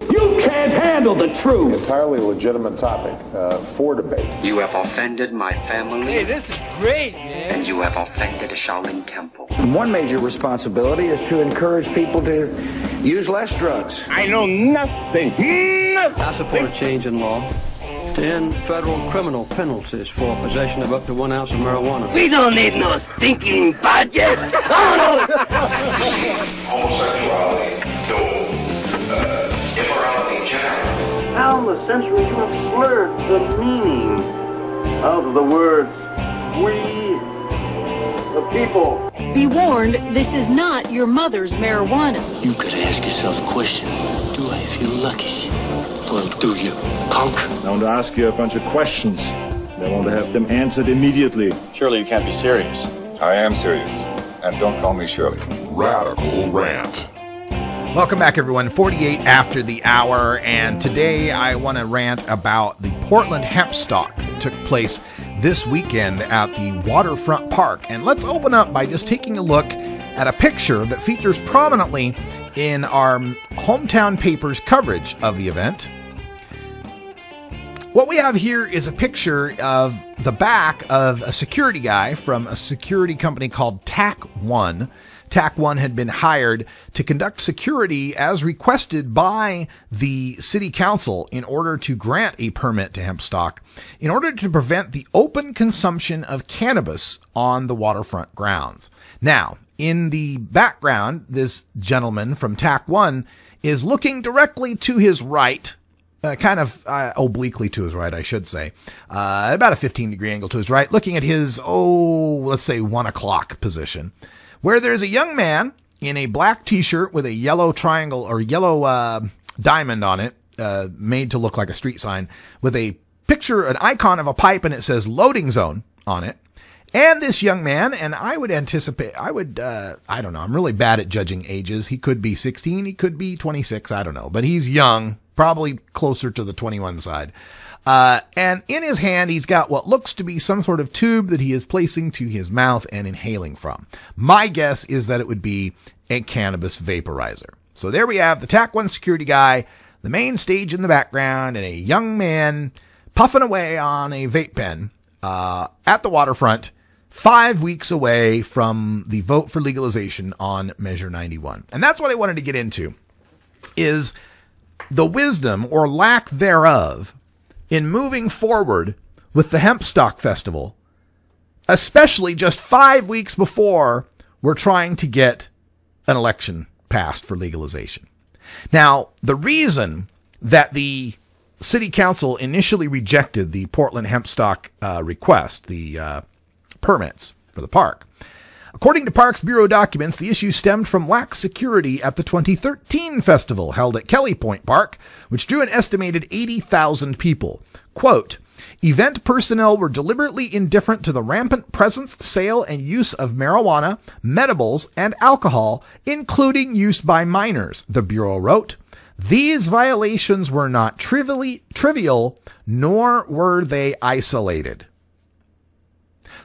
You can't handle the truth. Entirely legitimate topic for debate. You have offended my family. Hey, this is great, man. And you have offended a Shaolin temple. One major responsibility is to encourage people to use less drugs. I know nothing. I support a change in law to end federal criminal penalties for possession of up to 1 ounce of marijuana. We don't need no stinking budget. Homosexuality, immorality generally. Down the centuries you have slurred the meaning of the words we, the people. Be warned, this is not your mother's marijuana. You could ask yourself a question. Do I feel lucky? Well, do you, punk? I want to ask you a bunch of questions. I want to have them answered immediately. Surely you can't be serious. I am serious. And don't call me Shirley. Radical Rant. Welcome back, everyone. 48 after the hour, and today I want to rant about the Portland hemp stalk that took place this weekend at the Waterfront Park. And let's open up by just taking a look at a picture that features prominently in our hometown paper's coverage of the event. What we have here is a picture of the back of a security guy from a security company called TAC 1. TAC 1 had been hired to conduct security as requested by the city council in order to grant a permit to Hempstock, in order to prevent the open consumption of cannabis on the waterfront grounds. Now, in the background, this gentleman from TAC 1 is looking directly to his right, kind of obliquely to his right, I should say, about a 15-degree angle to his right, looking at his, let's say 1 o'clock position, where there's a young man in a black t-shirt with a yellow triangle or yellow diamond on it, made to look like a street sign, with a picture, an icon of a pipe, and it says loading zone on it. And this young man, and I would anticipate, I don't know, I'm really bad at judging ages. He could be 16, he could be 26, I don't know, but he's young, probably closer to the 21 side. And in his hand, he's got what looks to be some sort of tube that he is placing to his mouth and inhaling from. My guess is that it would be a cannabis vaporizer. So there we have the TAC 1 security guy, the main stage in the background, and a young man puffing away on a vape pen at the waterfront, 5 weeks away from the vote for legalization on Measure 91. And that's what I wanted to get into, is the wisdom or lack thereof in moving forward with the Hemp Stock Festival, especially just 5 weeks before we're trying to get an election passed for legalization. Now, the reason that the City Council initially rejected the Portland Hemp Stock request, the permits for the park, according to Parks Bureau documents, the issue stemmed from lax security at the 2013 festival held at Kelly Point Park, which drew an estimated 80,000 people. Quote, event personnel were deliberately indifferent to the rampant presence, sale, and use of marijuana, medibles, and alcohol, including use by minors, the Bureau wrote. These violations were not trivial, nor were they isolated.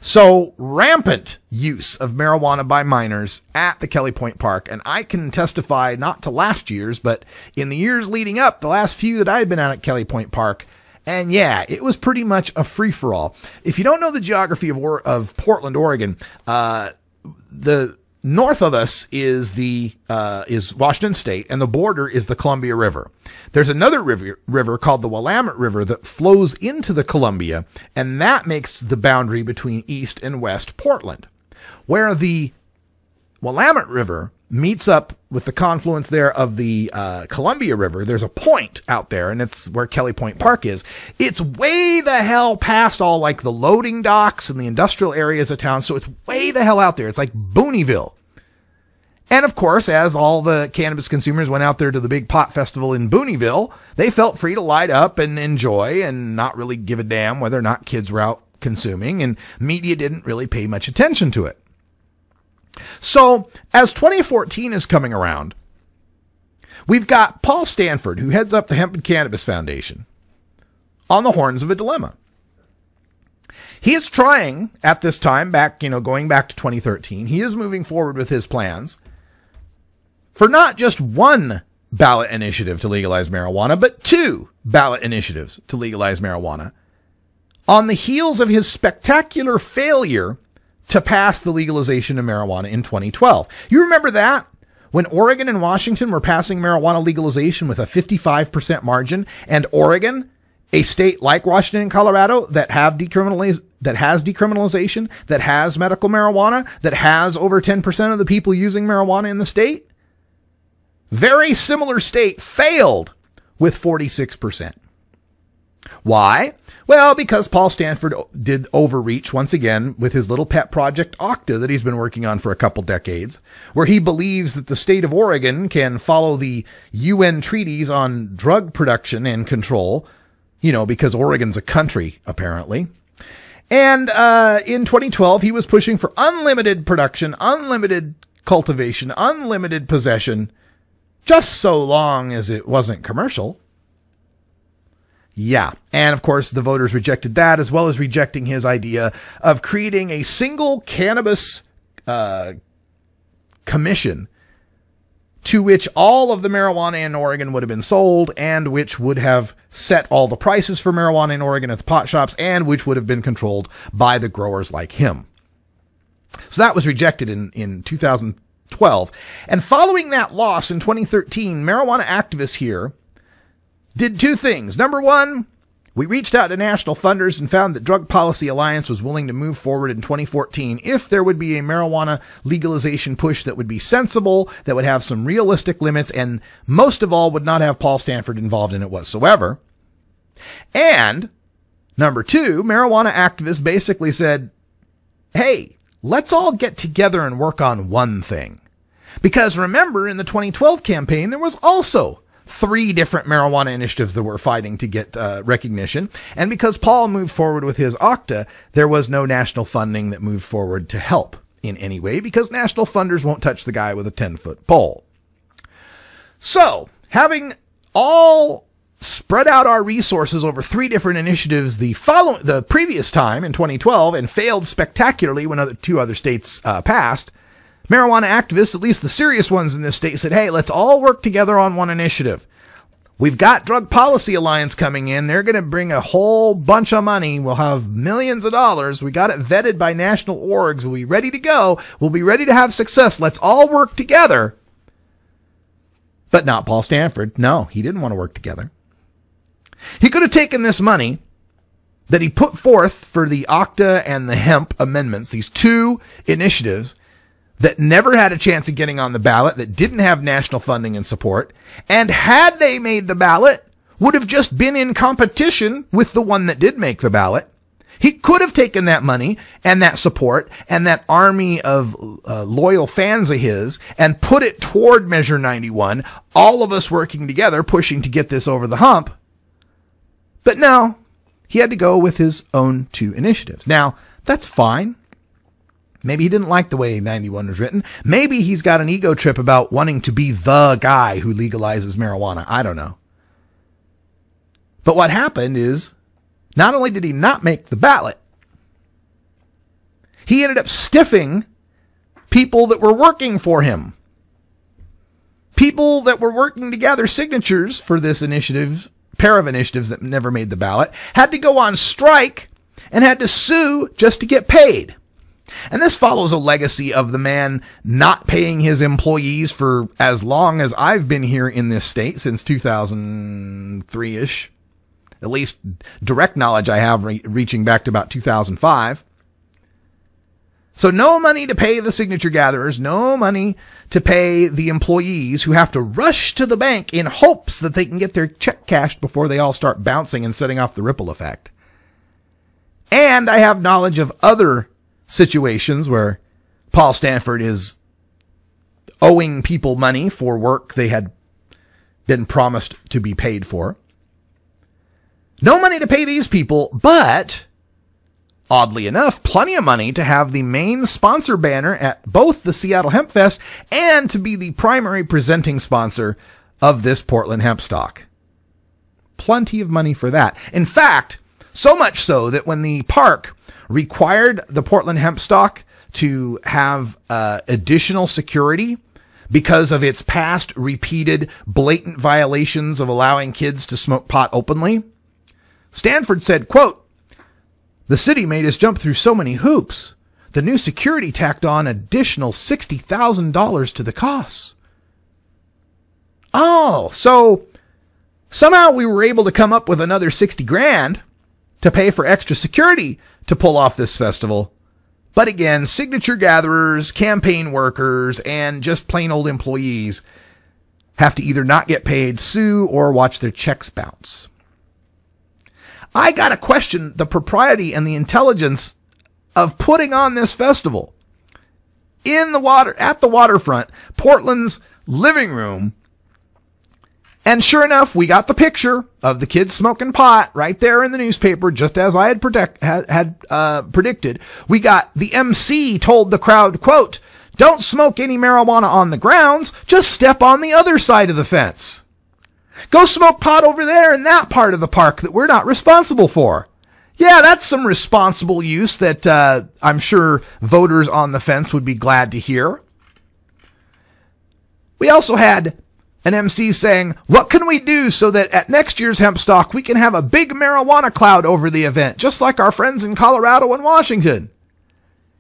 So, rampant use of marijuana by minors at the Kelly Point Park, and I can testify not to last year's, but in the years leading up, the last few that I had been out at Kelly Point Park, and yeah, it was pretty much a free-for-all. If you don't know the geography of Portland, Oregon, the north of us is Washington State, and the border is the Columbia River. There's another river called the Willamette River that flows into the Columbia, and that makes the boundary between East and West Portland. Where the Willamette River meets up with the confluence there of the Columbia River, there's a point out there, and it's where Kelly Point Park is. It's way the hell past all like the loading docks and the industrial areas of town, so it's way the hell out there. It's like Booneyville. And of course, as all the cannabis consumers went out there to the big pot festival in Booneyville, they felt free to light up and enjoy and not really give a damn whether or not kids were out consuming, and media didn't really pay much attention to it. So, as 2014 is coming around, we've got Paul Stanford, who heads up the Hemp and Cannabis Foundation, on the horns of a dilemma. He is trying, at this time, going back to 2013, he is moving forward with his plans for not just one ballot initiative to legalize marijuana, but 2 ballot initiatives to legalize marijuana, on the heels of his spectacular failure to pass the legalization of marijuana in 2012. You remember that? When Oregon and Washington were passing marijuana legalization with a 55% margin, and Oregon, a state like Washington and Colorado that has decriminalization, that has medical marijuana, that has over 10% of the people using marijuana in the state, very similar state, failed with 46%. Why? Well, because Paul Stanford did overreach once again with his little pet project Octa that he's been working on for a couple decades, where he believes that the state of Oregon can follow the UN treaties on drug production and control, because Oregon's a country, apparently. And in 2012, he was pushing for unlimited production, unlimited cultivation, unlimited possession, just so long as it wasn't commercial. Yeah. And of course, the voters rejected that, as well as rejecting his idea of creating a single cannabis commission to which all of the marijuana in Oregon would have been sold, and which would have set all the prices for marijuana in Oregon at the pot shops, and which would have been controlled by the growers like him. So that was rejected in 2012. And following that loss in 2013, marijuana activists here did 2 things. Number 1, we reached out to national funders and found that Drug Policy Alliance was willing to move forward in 2014 if there would be a marijuana legalization push that would be sensible, that would have some realistic limits, and most of all would not have Paul Stanford involved in it whatsoever. And number 2, marijuana activists basically said, hey, let's all get together and work on one thing. Because remember, in the 2012 campaign, there was also 3 different marijuana initiatives that were fighting to get recognition. And because Paul moved forward with his Octa, there was no national funding that moved forward to help in any way, because national funders won't touch the guy with a 10-foot pole. So, having all spread out our resources over 3 different initiatives the previous time in 2012 and failed spectacularly when 2 other states passed, marijuana activists, at least the serious ones in this state, said, hey, let's all work together on one initiative. We've got Drug Policy Alliance coming in. They're going to bring a whole bunch of money. We'll have millions of dollars. We got it vetted by national orgs. We'll be ready to go. We'll be ready to have success. Let's all work together. But not Paul Stanford. No, he didn't want to work together. He could have taken this money that he put forth for the OCTA and the hemp amendments, these two initiatives that never had a chance of getting on the ballot, that didn't have national funding and support, and had they made the ballot, would have just been in competition with the one that did make the ballot. He could have taken that money and that support and that army of loyal fans of his and put it toward Measure 91, all of us working together, pushing to get this over the hump. But no, he had to go with his own two initiatives. Now, that's fine. Maybe he didn't like the way 91 was written. Maybe he's got an ego trip about wanting to be the guy who legalizes marijuana. I don't know. But what happened is, not only did he not make the ballot, he ended up stiffing people that were working for him. People that were working to gather signatures for this initiative, pair of initiatives that never made the ballot, had to go on strike and had to sue just to get paid. And this follows a legacy of the man not paying his employees for as long as I've been here in this state, since 2003-ish. At least direct knowledge I have reaching back to about 2005. So no money to pay the signature gatherers, no money to pay the employees who have to rush to the bank in hopes that they can get their check cashed before they all start bouncing and setting off the ripple effect. And I have knowledge of other situations where Paul Stanford is owing people money for work they had been promised to be paid for. No money to pay these people, but oddly enough, plenty of money to have the main sponsor banner at both the Seattle Hemp Fest and to be the primary presenting sponsor of this Portland hemp stock. Plenty of money for that. In fact, so much so that when the park required the Portland hemp stock to have additional security because of its past repeated blatant violations of allowing kids to smoke pot openly, Stanford said, quote, "The city made us jump through so many hoops. The new security tacked on additional $60,000 to the costs." Oh, so somehow we were able to come up with another 60 grand to pay for extra security to pull off this festival. But again, signature gatherers, campaign workers, and just plain old employees have to either not get paid, sue, or watch their checks bounce. I gotta question the propriety and the intelligence of putting on this festival in the water, at the waterfront, Portland's living room. And sure enough, we got the picture of the kids smoking pot right there in the newspaper, just as I had predicted. We got the MC told the crowd, quote, "Don't smoke any marijuana on the grounds, just step on the other side of the fence. Go smoke pot over there in that part of the park that we're not responsible for." Yeah, that's some responsible use that I'm sure voters on the fence would be glad to hear. We also had an MC saying, "What can we do so that at next year's hemp stock we can have a big marijuana cloud over the event, just like our friends in Colorado and Washington?"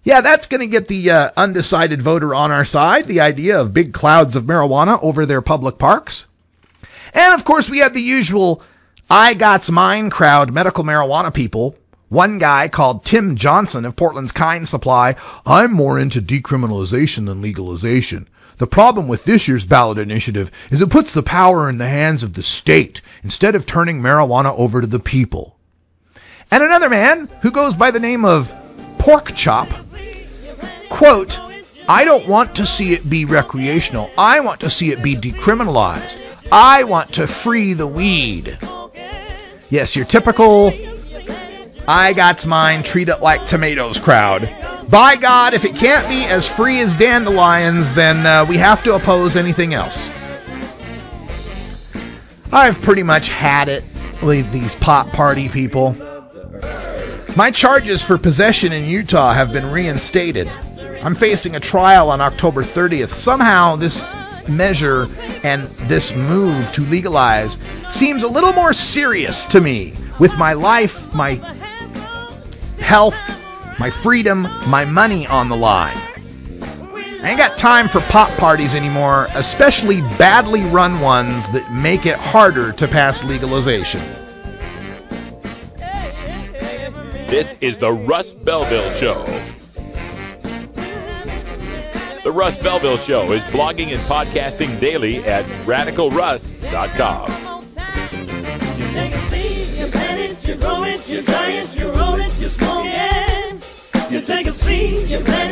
Yeah, that's going to get the undecided voter on our side, the idea of big clouds of marijuana over their public parks. And of course, we had the usual I Got's Mine crowd, medical marijuana people. One guy called Tim Johnson of Portland's Kind Supply, "I'm more into decriminalization than legalization. The problem with this year's ballot initiative is it puts the power in the hands of the state instead of turning marijuana over to the people." And another man who goes by the name of Pork Chop, quote, "I don't want to see it be recreational. I want to see it be decriminalized. I want to free the weed." Yes, your typical I Got's Mine, treat it like tomatoes crowd. By God, if it can't be as free as dandelions, then we have to oppose anything else. I've pretty much had it with these pot party people. My charges for possession in Utah have been reinstated. I'm facing a trial on October 30th. Somehow this measure and this move to legalize seems a little more serious to me, with my life, my health, my freedom, my money on the line. I ain't got time for pop parties anymore, especially badly run ones that make it harder to pass legalization. This is the Russ Belville Show. The Russ Belville Show is blogging and podcasting daily at radicalruss.com. You take a seed, you plant it, you grow it, you dry it, you roll it, you smoke it. You take a seed, you plant